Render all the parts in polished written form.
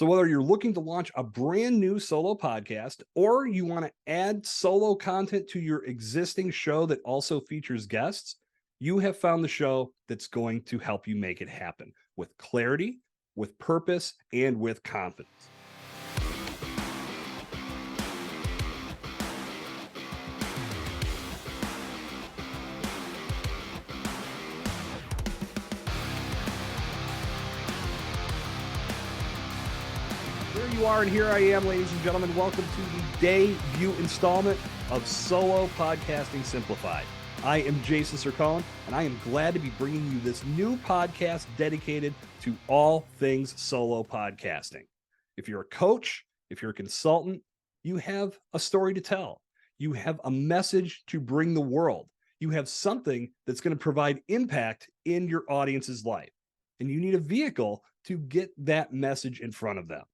So whether you're looking to launch a brand new solo podcast or you want to add solo content to your existing show that also features guests, you have found the show that's going to help you make it happen with clarity, with purpose, and with confidence. There you are, and here I am, ladies and gentlemen. Welcome to the debut installment of Solo Podcasting Simplified. I am Jason Sircone, and I am glad to be bringing you this new podcast dedicated to all things solo podcasting. If you're a coach, if you're a consultant, you have a story to tell. You have a message to bring the world. You have something that's going to provide impact in your audience's life, and you need a vehicle to get that message in front of them.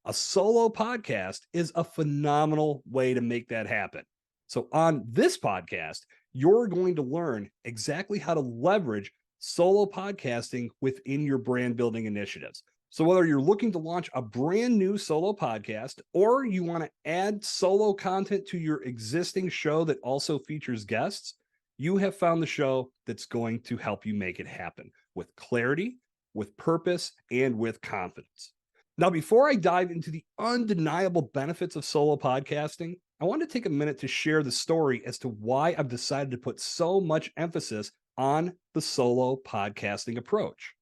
A solo podcast is a phenomenal way to make that happen. So on this podcast, you're going to learn exactly how to leverage solo podcasting within your brand building initiatives. So whether you're looking to launch a brand new solo podcast or you want to add solo content to your existing show that also features guests, you have found the show that's going to help you make it happen with clarity, with purpose, and with confidence. Now, before I dive into the undeniable benefits of solo podcasting, I want to take a minute to share the story as to why I've decided to put so much emphasis on the solo podcasting approach.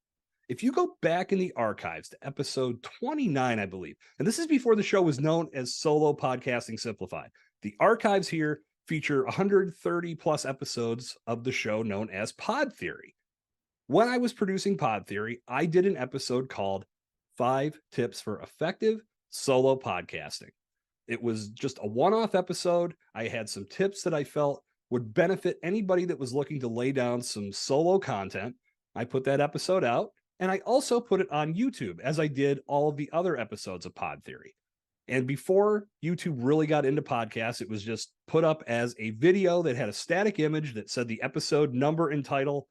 If you go back in the archives to episode 29, I believe, and this is before the show was known as Solo Podcasting Simplified. The archives here feature 130 plus episodes of the show known as Pod Theory. When I was producing Pod Theory, I did an episode called 5 Tips for Effective Solo Podcasting. It was just a one-off episode. I had some tips that I felt would benefit anybody that was looking to lay down some solo content. I put that episode out, and I also put it on YouTube, as I did all of the other episodes of Pod Theory. And before YouTube really got into podcasts, it was just put up as a video that had a static image that said the episode number and title,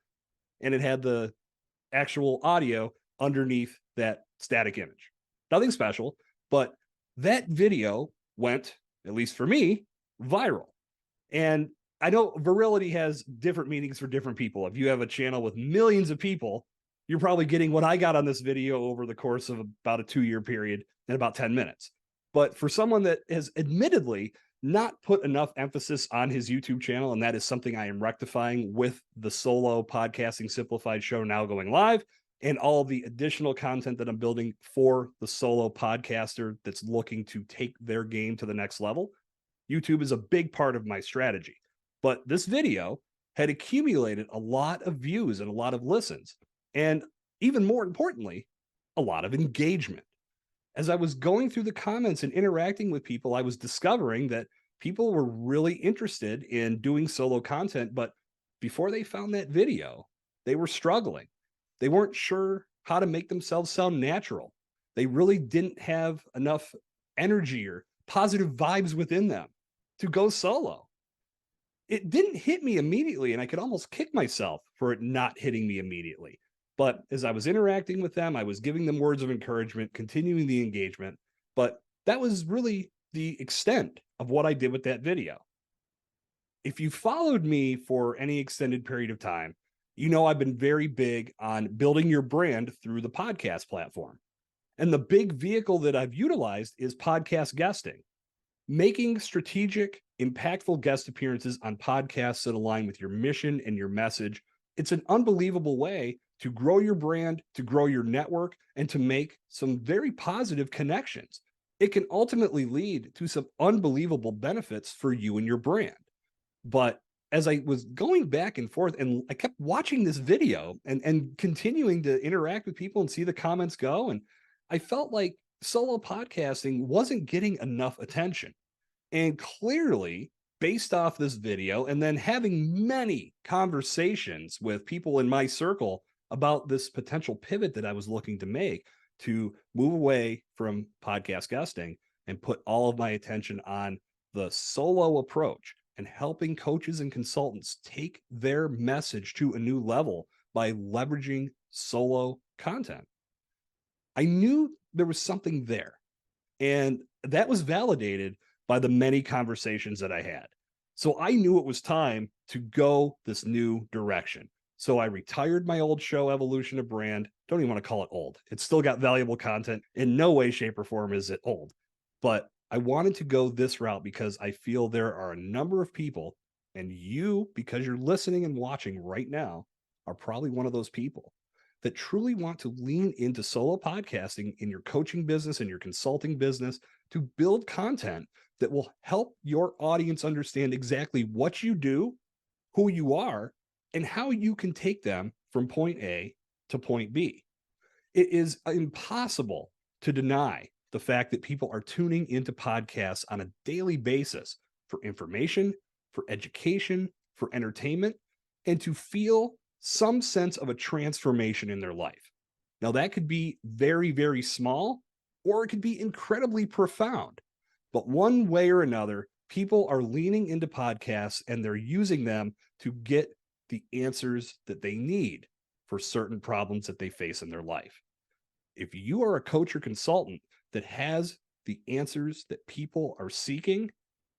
and it had the actual audio underneath that static image. Nothing special, but that video went, at least for me, viral. And I know virility has different meanings for different people. If you have a channel with millions of people, you're probably getting what I got on this video over the course of about a 2-year period in about 10 minutes. But for someone that has admittedly not put enough emphasis on his YouTube channel, and that is something I am rectifying with the Solo Podcasting Simplified show now going live, and all the additional content that I'm building for the solo podcaster that's looking to take their game to the next level. YouTube is a big part of my strategy. But this video had accumulated a lot of views and a lot of listens, and even more importantly, a lot of engagement. As I was going through the comments and interacting with people, I was discovering that people were really interested in doing solo content, but before they found that video, they were struggling. They weren't sure how to make themselves sound natural. They really didn't have enough energy or positive vibes within them to go solo. It didn't hit me immediately, and I could almost kick myself for it not hitting me immediately. But as I was interacting with them, I was giving them words of encouragement, continuing the engagement. But that was really the extent of what I did with that video. If you followed me for any extended period of time, you know I've been very big on building your brand through the podcast platform. And the big vehicle that I've utilized is podcast guesting. Making strategic, impactful guest appearances on podcasts that align with your mission and your message. It's an unbelievable way to grow your brand, to grow your network, and to make some very positive connections. It can ultimately lead to some unbelievable benefits for you and your brand. But as I was going back and forth, and I kept watching this video and continuing to interact with people and see the comments go, and I felt like solo podcasting wasn't getting enough attention. And clearly, based off this video, and then having many conversations with people in my circle about this potential pivot that I was looking to make to move away from podcast guesting and put all of my attention on the solo approach and helping coaches and consultants take their message to a new level by leveraging solo content. I knew there was something there. And that was validated by the many conversations that I had. So I knew it was time to go this new direction. So I retired my old show, Evolution of Brand. Don't even want to call it old. It's still got valuable content. In no way, shape, or form is it old. But I wanted to go this route because I feel there are a number of people, and you, because you're listening and watching right now, are probably one of those people that truly want to lean into solo podcasting in your coaching business and your consulting business to build content that will help your audience understand exactly what you do, who you are, and how you can take them from point A to point B. It is impossible to deny the fact that people are tuning into podcasts on a daily basis for information, for education, for entertainment, and to feel some sense of a transformation in their life. Now, that could be very, very small, or it could be incredibly profound. But one way or another, people are leaning into podcasts and they're using them to get the answers that they need for certain problems that they face in their life. If you are a coach or consultant that has the answers that people are seeking,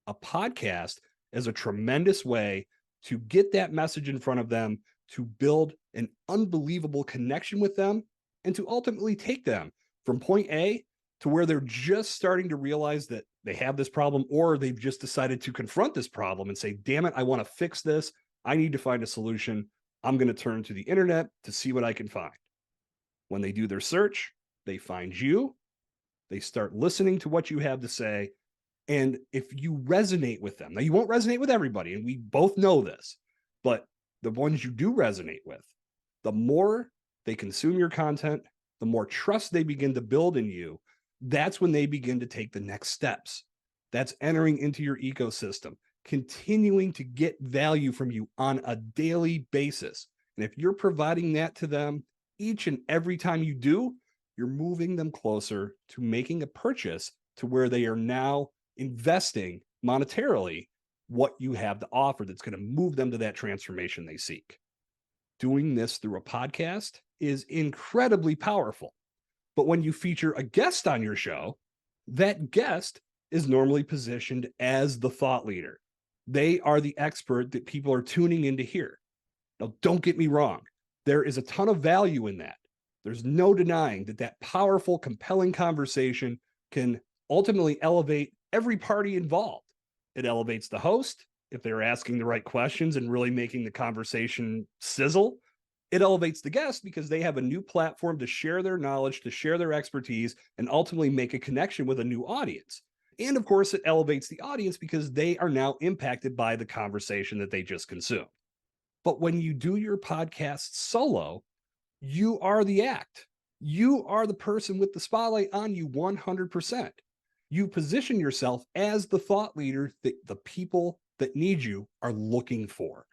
a podcast is a tremendous way to get that message in front of them, to build an unbelievable connection with them, and to ultimately take them from point A to where they're just starting to realize that they have this problem, or they've just decided to confront this problem and say, damn it, I want to fix this. I need to find a solution. I'm going to turn to the internet to see what I can find. When they do their search, they find you. They start listening to what you have to say. And if you resonate with them, now you won't resonate with everybody, and we both know this, but the ones you do resonate with, the more they consume your content, the more trust they begin to build in you. That's when they begin to take the next steps. That's entering into your ecosystem, continuing to get value from you on a daily basis. And if you're providing that to them each and every time you do, you're moving them closer to making a purchase to where they are now investing monetarily what you have to offer that's going to move them to that transformation they seek. Doing this through a podcast is incredibly powerful. But when you feature a guest on your show, that guest is normally positioned as the thought leader. They are the expert that people are tuning in to hear. Now, don't get me wrong. There is a ton of value in that. There's no denying that that powerful, compelling conversation can ultimately elevate every party involved. It elevates the host if they're asking the right questions and really making the conversation sizzle. It elevates the guest because they have a new platform to share their knowledge, to share their expertise, and ultimately make a connection with a new audience. And of course, it elevates the audience because they are now impacted by the conversation that they just consumed. But when you do your podcast solo, you are the act. You are the person with the spotlight on you 100%. You position yourself as the thought leader that the people that need you are looking for.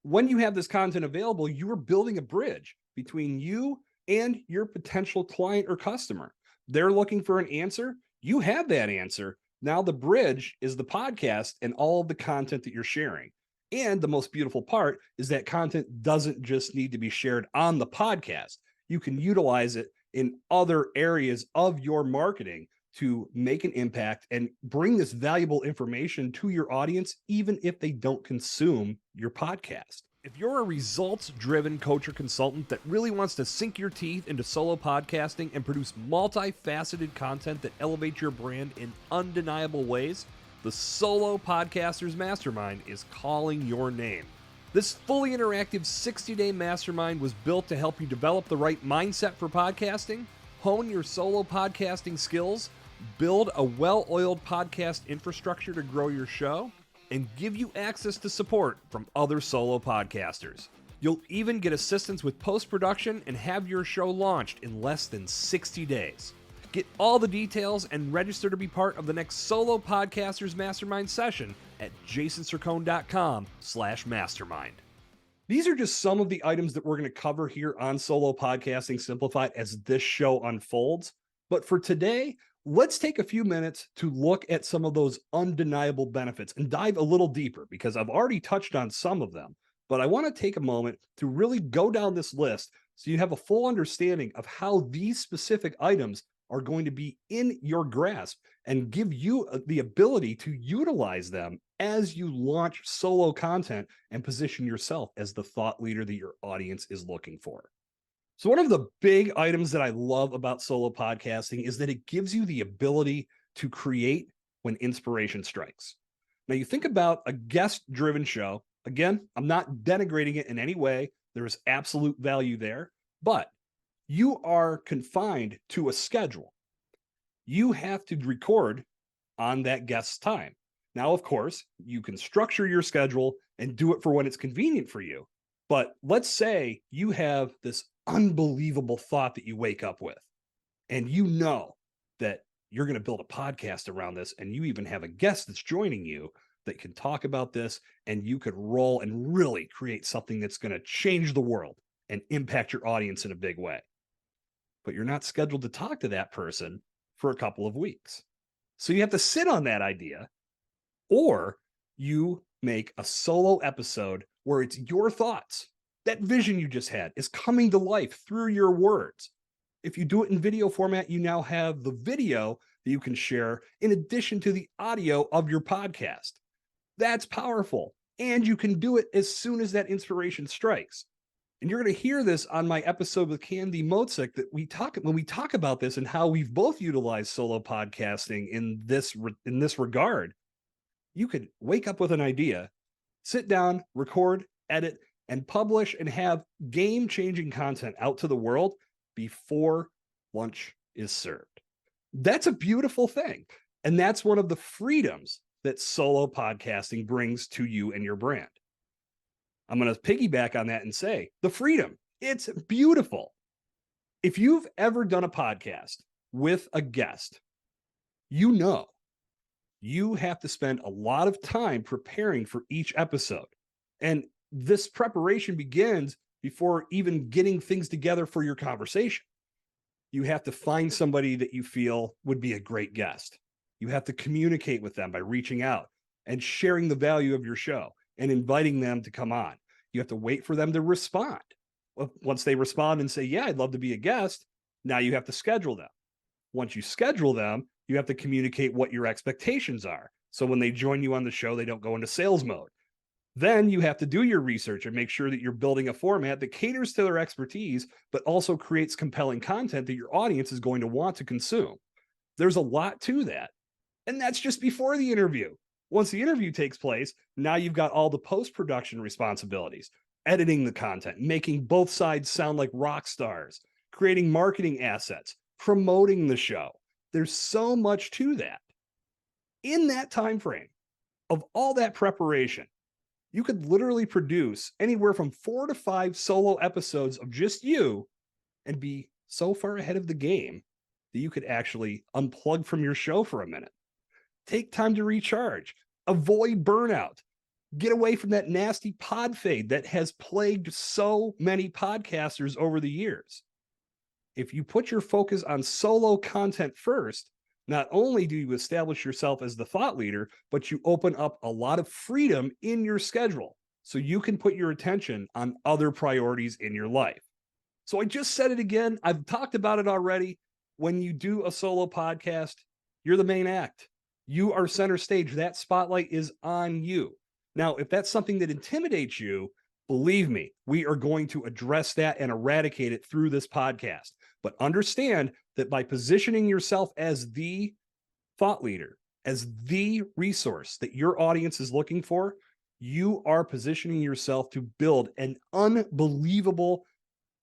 When you have this content available, you are building a bridge between you and your potential client or customer. They're looking for an answer. You have that answer. Now the bridge is the podcast and all of the content that you're sharing. And the most beautiful part is that content doesn't just need to be shared on the podcast. You can utilize it in other areas of your marketing to make an impact and bring this valuable information to your audience, even if they don't consume your podcast. If you're a results-driven coach or consultant that really wants to sink your teeth into solo podcasting and produce multifaceted content that elevates your brand in undeniable ways, the Solo Podcasters Mastermind is calling your name. This fully interactive 60-day mastermind was built to help you develop the right mindset for podcasting, hone your solo podcasting skills, build a well-oiled podcast infrastructure to grow your show, and give you access to support from other solo podcasters. You'll even get assistance with post-production and have your show launched in less than 60 days. Get all the details and register to be part of the next Solo Podcasters Mastermind session at jasonsircone.com/mastermind. These are just some of the items that we're going to cover here on Solo Podcasting Simplified as this show unfolds. But for today, let's take a few minutes to look at some of those undeniable benefits and dive a little deeper, because I've already touched on some of them, but I want to take a moment to really go down this list so you have a full understanding of how these specific items are going to be in your grasp and give you the ability to utilize them as you launch solo content and position yourself as the thought leader that your audience is looking for. So one of the big items that I love about solo podcasting is that it gives you the ability to create when inspiration strikes. Now you think about a guest-driven show. Again, I'm not denigrating it in any way. There is absolute value there, but you are confined to a schedule. You have to record on that guest's time. Now, of course, you can structure your schedule and do it for when it's convenient for you. But let's say you have this unbelievable thought that you wake up with, and you know that you're going to build a podcast around this, and you even have a guest that's joining you that can talk about this, and you could roll and really create something that's going to change the world and impact your audience in a big way. But you're not scheduled to talk to that person for a couple of weeks. So you have to sit on that idea, or you make a solo episode where it's your thoughts. That vision you just had is coming to life through your words. If you do it in video format, you now have the video that you can share in addition to the audio of your podcast. That's powerful. And you can do it as soon as that inspiration strikes. And you're going to hear this on my episode with Candy Motzik that when we talk about this and how we've both utilized solo podcasting in this regard. You could wake up with an idea, sit down, record, edit, and publish and have game-changing content out to the world before lunch is served. That's a beautiful thing. And that's one of the freedoms that solo podcasting brings to you and your brand. I'm going to piggyback on that and say the freedom. It's beautiful. If you've ever done a podcast with a guest, you know you have to spend a lot of time preparing for each episode. And this preparation begins before even getting things together for your conversation. You have to find somebody that you feel would be a great guest. You have to communicate with them by reaching out and sharing the value of your show and inviting them to come on. You have to wait for them to respond. Once they respond and say, yeah, I'd love to be a guest, now you have to schedule them. Once you schedule them, you have to communicate what your expectations are. So when they join you on the show, they don't go into sales mode. Then you have to do your research and make sure that you're building a format that caters to their expertise, but also creates compelling content that your audience is going to want to consume. There's a lot to that. And that's just before the interview. Once the interview takes place, now you've got all the post-production responsibilities, editing the content, making both sides sound like rock stars, creating marketing assets, promoting the show. There's so much to that. In that time frame of all that preparation, you could literally produce anywhere from 4 to 5 solo episodes of just you and be so far ahead of the game that you could actually unplug from your show for a minute. Take time to recharge, avoid burnout, get away from that nasty pod fade that has plagued so many podcasters over the years. If you put your focus on solo content first, not only do you establish yourself as the thought leader, but you open up a lot of freedom in your schedule so you can put your attention on other priorities in your life. So I just said it again. I've talked about it already. When you do a solo podcast, you're the main act. You are center stage. That spotlight is on you. Now, if that's something that intimidates you, believe me, we are going to address that and eradicate it through this podcast. But understand that by positioning yourself as the thought leader, as the resource that your audience is looking for, you are positioning yourself to build an unbelievable,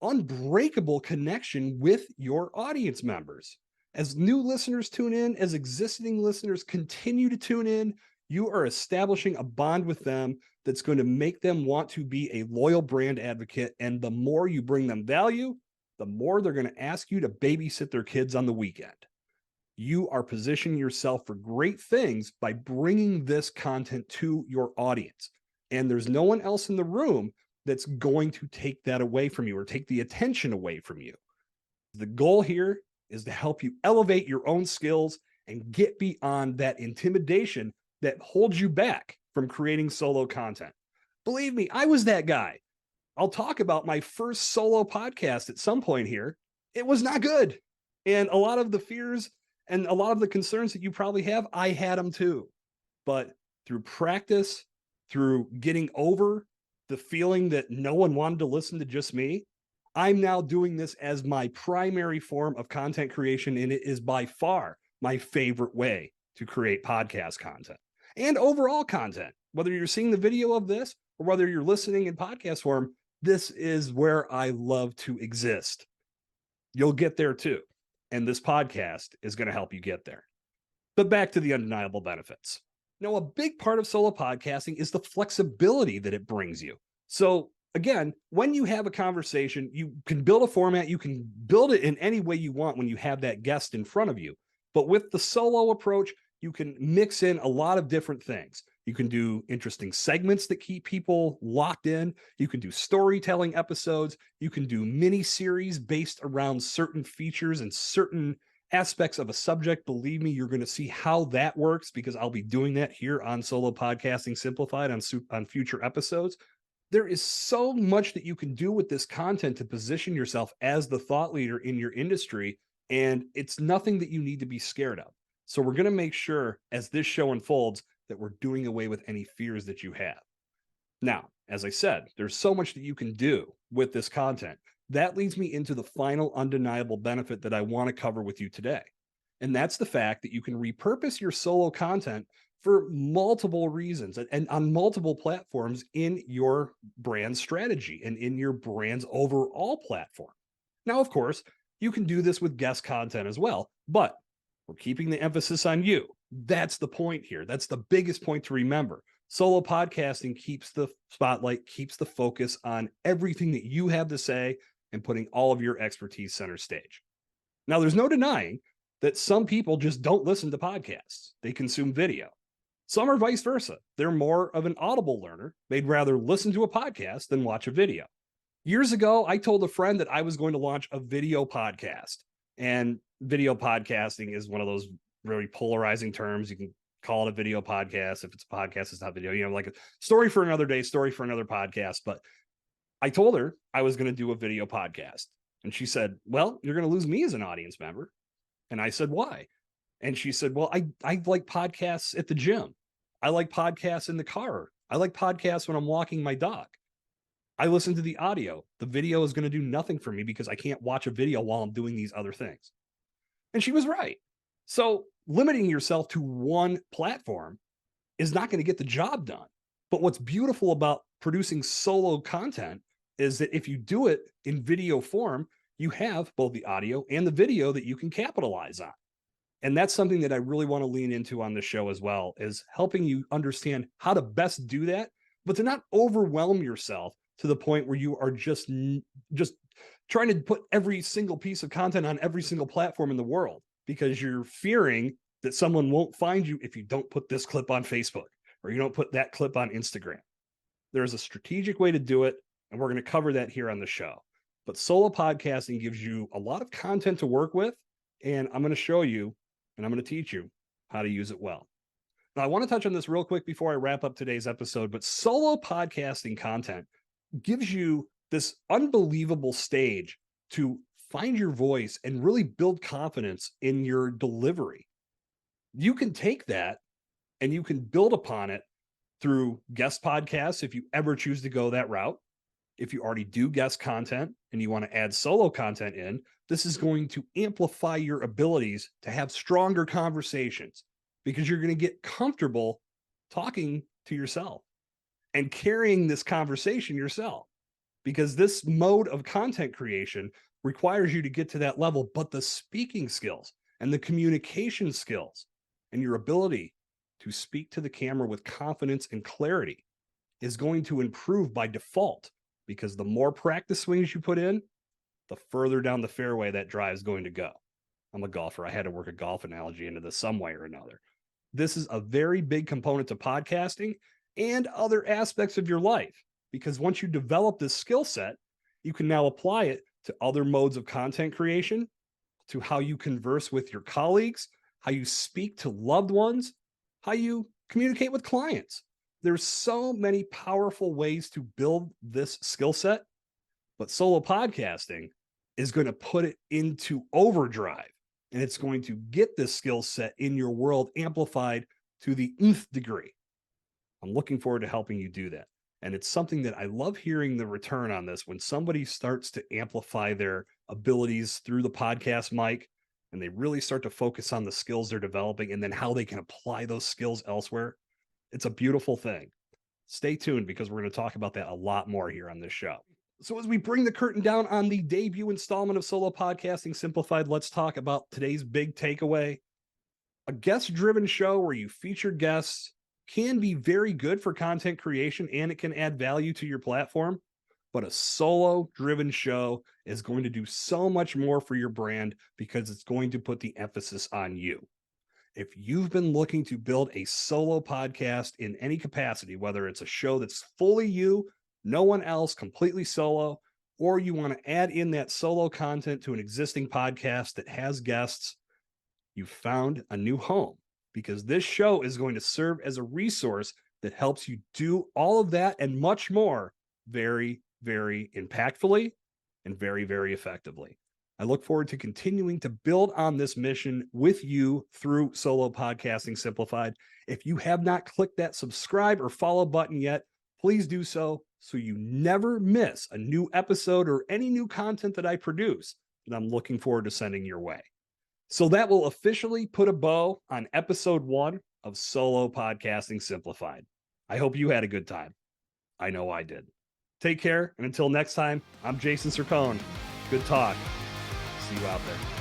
unbreakable connection with your audience members. As new listeners tune in, as existing listeners continue to tune in, you are establishing a bond with them that's going to make them want to be a loyal brand advocate. And the more you bring them value, the more they're going to ask you to babysit their kids on the weekend. You are positioning yourself for great things by bringing this content to your audience. And there's no one else in the room that's going to take that away from you or take the attention away from you. The goal here is to help you elevate your own skills and get beyond that intimidation that holds you back from creating solo content. Believe me, I was that guy. I'll talk about my first solo podcast at some point here. It was not good. And a lot of the fears and a lot of the concerns that you probably have, I had them too. But through practice, through getting over the feeling that no one wanted to listen to just me, I'm now doing this as my primary form of content creation. And it is by far my favorite way to create podcast content and overall content. Whether you're seeing the video of this or whether you're listening in podcast form, this is where I love to exist. You'll get there too. And this podcast is going to help you get there. But back to the undeniable benefits. Now, a big part of solo podcasting is the flexibility that it brings you. So again, when you have a conversation, you can build a format, you can build it in any way you want when you have that guest in front of you. But with the solo approach, you can mix in a lot of different things. You can do interesting segments that keep people locked in. You can do storytelling episodes. You can do mini series based around certain features and certain aspects of a subject. Believe me, you're going to see how that works because I'll be doing that here on Solo Podcasting Simplified on future episodes. There is so much that you can do with this content to position yourself as the thought leader in your industry, and it's nothing that you need to be scared of. So we're going to make sure as this show unfolds that we're doing away with any fears that you have. Now, as I said, there's so much that you can do with this content. That leads me into the final undeniable benefit that I want to cover with you today. And that's the fact that you can repurpose your solo content for multiple reasons and on multiple platforms in your brand strategy and in your brand's overall platform. Now, of course, you can do this with guest content as well, but we're keeping the emphasis on you. That's the point here. That's the biggest point to remember. Solo podcasting keeps the spotlight, keeps the focus on everything that you have to say and putting all of your expertise center stage. Now, there's no denying that some people just don't listen to podcasts. They consume video. Some are vice versa. They're more of an audible learner. They'd rather listen to a podcast than watch a video. Years ago, I told a friend that I was going to launch a video podcast. And video podcasting is one of those really polarizing terms. You can call it a video podcast. If it's a podcast, it's not video. You know, like a story for another day, story for another podcast. But I told her I was going to do a video podcast. And she said, well, you're going to lose me as an audience member. And I said, why? And she said, well, I like podcasts at the gym. I like podcasts in the car. I like podcasts when I'm walking my dog. I listen to the audio. The video is going to do nothing for me because I can't watch a video while I'm doing these other things. And she was right. So limiting yourself to one platform is not going to get the job done. But what's beautiful about producing solo content is that if you do it in video form, you have both the audio and the video that you can capitalize on. And that's something that I really want to lean into on the show as well, is helping you understand how to best do that, but to not overwhelm yourself to the point where you are just trying to put every single piece of content on every single platform in the world because you're fearing that someone won't find you if you don't put this clip on Facebook or you don't put that clip on Instagram. There's a strategic way to do it, and we're going to cover that here on the show. But solo podcasting gives you a lot of content to work with, and I'm going to show you and I'm going to teach you how to use it well. Now, I want to touch on this real quick before I wrap up today's episode, but solo podcasting content gives you this unbelievable stage to find your voice and really build confidence in your delivery. You can take that and you can build upon it through guest podcasts if you ever choose to go that route. If you already do guest content and you want to add solo content in, this is going to amplify your abilities to have stronger conversations because you're going to get comfortable talking to yourself and carrying this conversation yourself, because this mode of content creation requires you to get to that level, but the speaking skills and the communication skills and your ability to speak to the camera with confidence and clarity is going to improve by default, because the more practice swings you put in, the further down the fairway that drive is going to go. I'm a golfer. I had to work a golf analogy into this some way or another. This is a very big component to podcasting and other aspects of your life, because once you develop this skill set, you can now apply it to other modes of content creation, to how you converse with your colleagues, how you speak to loved ones, how you communicate with clients. There's so many powerful ways to build this skill set, but solo podcasting is going to put it into overdrive, and it's going to get this skill set in your world amplified to the nth degree. I'm looking forward to helping you do that. And it's something that I love hearing the return on this when somebody starts to amplify their abilities through the podcast mic and they really start to focus on the skills they're developing and then how they can apply those skills elsewhere. It's a beautiful thing. Stay tuned because we're going to talk about that a lot more here on this show. So as we bring the curtain down on the debut installment of Solo Podcasting Simplified, let's talk about today's big takeaway. A guest-driven show where you feature guests can be very good for content creation and it can add value to your platform, but a solo-driven show is going to do so much more for your brand because it's going to put the emphasis on you. If you've been looking to build a solo podcast in any capacity, whether it's a show that's fully you, no one else, completely solo, or you want to add in that solo content to an existing podcast that has guests, you've found a new home because this show is going to serve as a resource that helps you do all of that and much more very, very impactfully and very, very effectively. I look forward to continuing to build on this mission with you through Solo Podcasting Simplified. If you have not clicked that subscribe or follow button yet, please do so you never miss a new episode or any new content that I produce that I'm looking forward to sending your way. So that will officially put a bow on episode 1 of Solo Podcasting Simplified. I hope you had a good time. I know I did. Take care, and until next time, I'm Jason Sircone. Good talk. See you out there.